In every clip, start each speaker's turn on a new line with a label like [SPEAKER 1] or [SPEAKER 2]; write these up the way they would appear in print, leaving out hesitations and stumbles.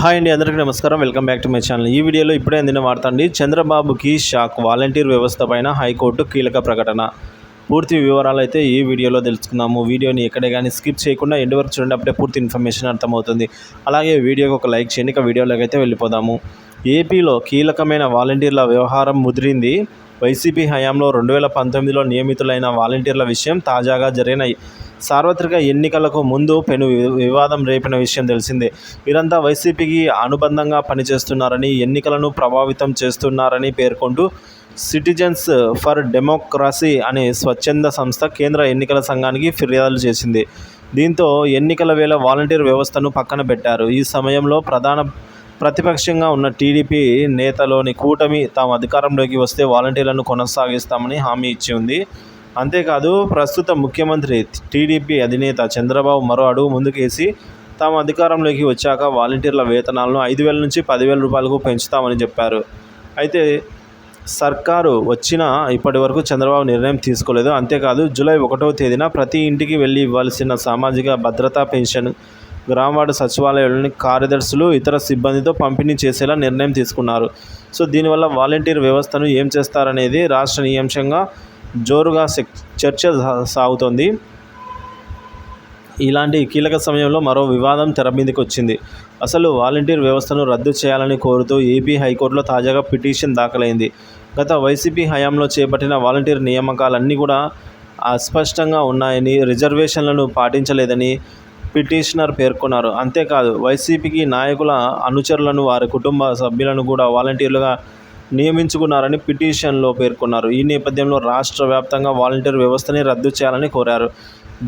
[SPEAKER 1] Hi అండి, అందరికీ నమస్కారం. Welcome back to my channel. ఈ వీడియోలో ఇప్పుడే అందిన వార్త అండి. చంద్రబాబుకి షాక్, వాలంటీర్ వ్యవస్థ పైన హైకోర్టు కీలక ప్రకటన. పూర్తి వివరాలు అయితే ఈ వీడియోలో తెలుసుకుందాము. వీడియోని ఎక్కడే కానీ స్కిప్ చేయకుండా ఎండ్ వరకు చూడండి, అప్పుడే పూర్తి ఇన్ఫర్మేషన్ అర్థమవుతుంది. అలాగే వీడియోకి ఒక లైక్ చేయండి. ఇక వీడియోలోకి అయితే వెళ్ళిపోదాము. ఏపీలో కీలకమైన వాలంటీర్ల వ్యవహారం ముదిరింది. వైసీపీ హయాంలో 2019లో నియమితులైన వాలంటీర్ల విషయం తాజాగా జరిగిన సార్వత్రిక ఎన్నికలకు ముందు పెను వివాదం రేపిన విషయం తెలిసిందే. వీరంతా వైసీపీకి అనుబంధంగా పనిచేస్తున్నారని, ఎన్నికలను ప్రభావితం చేస్తున్నారని పేర్కొంటూ సిటిజన్స్ ఫర్ డెమోక్రసీ అనే స్వచ్ఛంద సంస్థ కేంద్ర ఎన్నికల సంఘానికి ఫిర్యాదులు చేసింది. దీంతో ఎన్నికల వేళ వాలంటీర్ వ్యవస్థను పక్కన పెట్టారు. ఈ సమయంలో ప్రధాన ప్రతిపక్షంగా ఉన్న టీడీపీ నేతలోని కూటమి తాము అధికారంలోకి వస్తే వాలంటీర్లను కొనసాగిస్తామని హామీ ఇచ్చి ఉంది. అంతేకాదు, ప్రస్తుత ముఖ్యమంత్రి టీడీపీ అధినేత చంద్రబాబు మరో అడుగు ముందుకేసి తాము అధికారంలోకి వచ్చాక వాలంటీర్ల వేతనాలను 5,000 నుంచి 10,000 రూపాయలకు పెంచుతామని చెప్పారు. అయితే సర్కారు వచ్చినా ఇప్పటి వరకు చంద్రబాబు నిర్ణయం తీసుకోలేదు. అంతేకాదు, జూలై 1వ తేదీన ప్రతి ఇంటికి వెళ్ళి ఇవ్వాల్సిన సామాజిక భద్రతా పెన్షన్ గ్రామవార్డు సచివాలయాల్లోని కార్యదర్శులు ఇతర సిబ్బందితో పంపిణీ చేసేలా నిర్ణయం తీసుకున్నారు. సో దీనివల్ల వాలంటీర్ వ్యవస్థను ఏం చేస్తారనేది రాష్ట్రీయాంశంగా జోరుగా చర్చ సాగుతోంది. ఇలాంటి కీలక సమయంలో మరో వివాదం తెరమీదకి వచ్చింది. అసలు వాలంటీర్ వ్యవస్థను రద్దు చేయాలని కోరుతూ ఏపీ హైకోర్టులో తాజాగా పిటిషన్ దాఖలైంది. గత వైసీపీ హయాంలో చేపట్టిన వాలంటీర్ నియామకాలన్నీ కూడా అస్పష్టంగా ఉన్నాయని, రిజర్వేషన్లను పాటించలేదని పిటిషనర్ పేర్కొన్నారు. అంతేకాదు, వైసీపీకి నాయకుల అనుచరులను, వారి కుటుంబ సభ్యులను కూడా వాలంటీర్లుగా నియమించుకున్నారని పిటిషన్లో పేర్కొన్నారు. ఈ నేపథ్యంలో రాష్ట్ర వ్యాప్తంగా వాలంటీర్ వ్యవస్థని రద్దు చేయాలని కోరారు.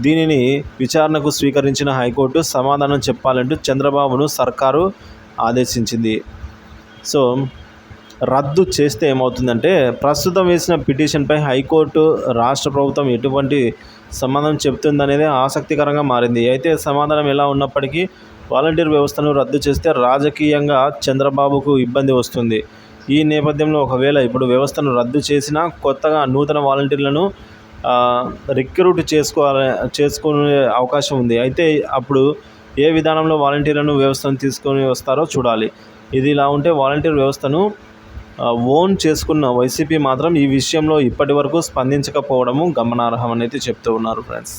[SPEAKER 1] దీనిని విచారణకు స్వీకరించిన హైకోర్టు సమాధానం చెప్పాలంటూ చంద్రబాబును సర్కారు ఆదేశించింది. సో రద్దు చేస్తే ఏమవుతుందంటే, ప్రస్తుతం వేసిన పిటిషన్పై హైకోర్టు రాష్ట్ర ప్రభుత్వం ఎటువంటి సమాధానం చెబుతుందనేది ఆసక్తికరంగా మారింది. అయితే సమాధానం ఎలా ఉన్నప్పటికీ వాలంటీర్ వ్యవస్థను రద్దు చేస్తే రాజకీయంగా చంద్రబాబుకు ఇబ్బంది వస్తుంది. ఈ నేపథ్యంలో ఒకవేళ ఇప్పుడు వ్యవస్థను రద్దు చేసినా కొత్తగా నూతన వాలంటీర్లను రిక్రూట్ చేసుకునే అవకాశం ఉంది. అయితే అప్పుడు ఏ విధానంలో వాలంటీర్లను వ్యవస్థను తీసుకొని వస్తారో చూడాలి. ఇది ఇలా ఉంటే వాలంటీర్ వ్యవస్థను ఓన్ చేసుకున్న వైసీపీ మాత్రం ఈ విషయంలో ఇప్పటి వరకు స్పందించకపోవడము గమనార్హం అనేది చెప్తూ ఉన్నారు ఫ్రెండ్స్.